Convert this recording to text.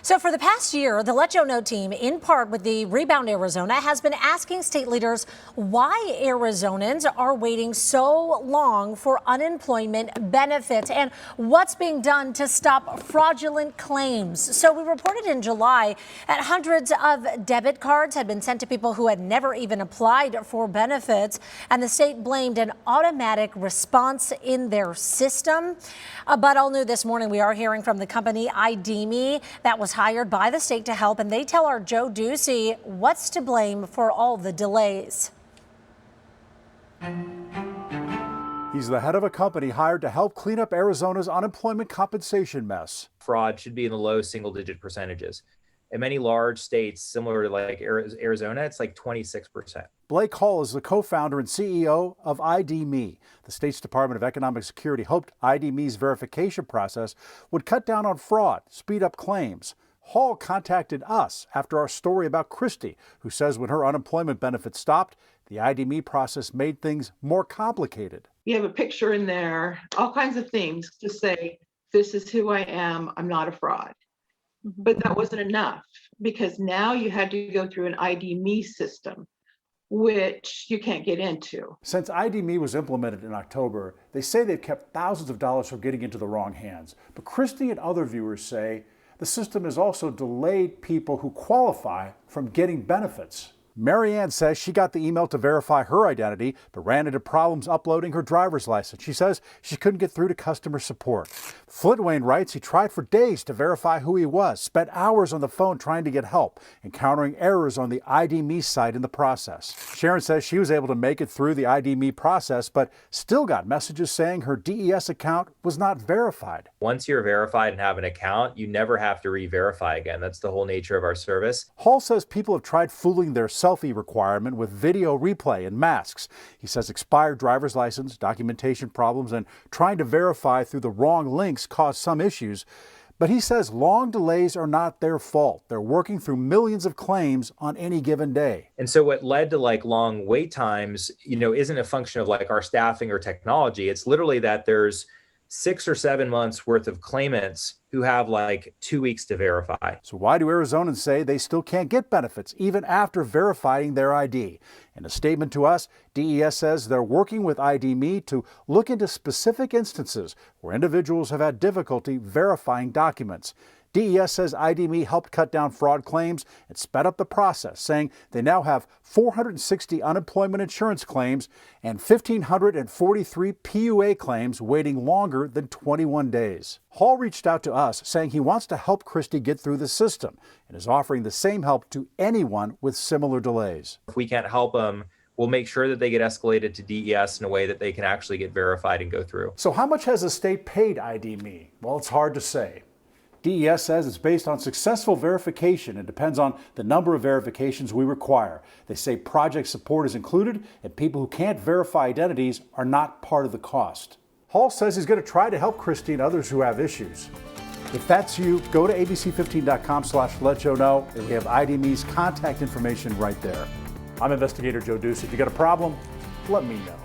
So for the past year, the Let Joe Know team, in part with the Rebound Arizona, has been asking state leaders why Arizonans are waiting so long for unemployment benefits and what's being done to stop fraudulent claims. So we reported in July that hundreds of debit cards had been sent to people who had never even applied for benefits, and the state blamed an automatic response in their system. But all new this morning, we are hearing from the company ID.me that was hired by the state to help, and they tell our Joe Ducey what's to blame for all the delays. He's the head of a company hired to help clean up Arizona's unemployment compensation mess. Fraud should be in the low single-digit percentages. In many large states, similar to like Arizona, it's like 26%. Blake Hall is the co-founder and CEO of ID.me. The state's Department of Economic Security hoped ID.me's verification process would cut down on fraud, speed up claims. Hall contacted us after our story about Christy, who says when her unemployment benefits stopped, the ID.me process made things more complicated. You have a picture in there, all kinds of things to say, this is who I am, I'm not a fraud. But that wasn't enough, because now you had to go through an ID.me system, which you can't get into. Since ID.me was implemented in October, they say they've kept thousands of dollars from getting into the wrong hands. But Christy and other viewers say the system has also delayed people who qualify from getting benefits. Marianne says she got the email to verify her identity, but ran into problems uploading her driver's license. She says she couldn't get through to customer support. Flint Wayne writes he tried for days to verify who he was, spent hours on the phone trying to get help, encountering errors on the ID.me site in the process. Sharon says she was able to make it through the ID.me process, but still got messages saying her DES account was not verified. Once you're verified and have an account, you never have to re-verify again. That's the whole nature of our service. Hall says people have tried fooling their selfie requirement with video replay and masks. He says expired driver's license, documentation problems, and trying to verify through the wrong links caused some issues. But he says long delays are not their fault. They're working through millions of claims on any given day. And so what led to like long wait times, isn't a function of like our staffing or technology. It's literally that there's 6 or 7 months worth of claimants who have like 2 weeks to verify. So why do Arizonans say they still can't get benefits even after verifying their ID? In a statement to us, DES says they're working with ID.me to look into specific instances where individuals have had difficulty verifying documents. DES says ID.me helped cut down fraud claims and sped up the process, saying they now have 460 unemployment insurance claims and 1,543 PUA claims waiting longer than 21 days. Hall reached out to us saying he wants to help Christy get through the system and is offering the same help to anyone with similar delays. If we can't help them, we'll make sure that they get escalated to DES in a way that they can actually get verified and go through. So how much has the state paid ID.me? Well, it's hard to say. DES says it's based on successful verification and depends on the number of verifications we require. They say project support is included and people who can't verify identities are not part of the cost. Hall says he's going to try to help Christy and others who have issues. If that's you, go to abc15.com/letjoeknow and we have ID.me's contact information right there. I'm investigator Joe Ducey. If you got a problem, let me know.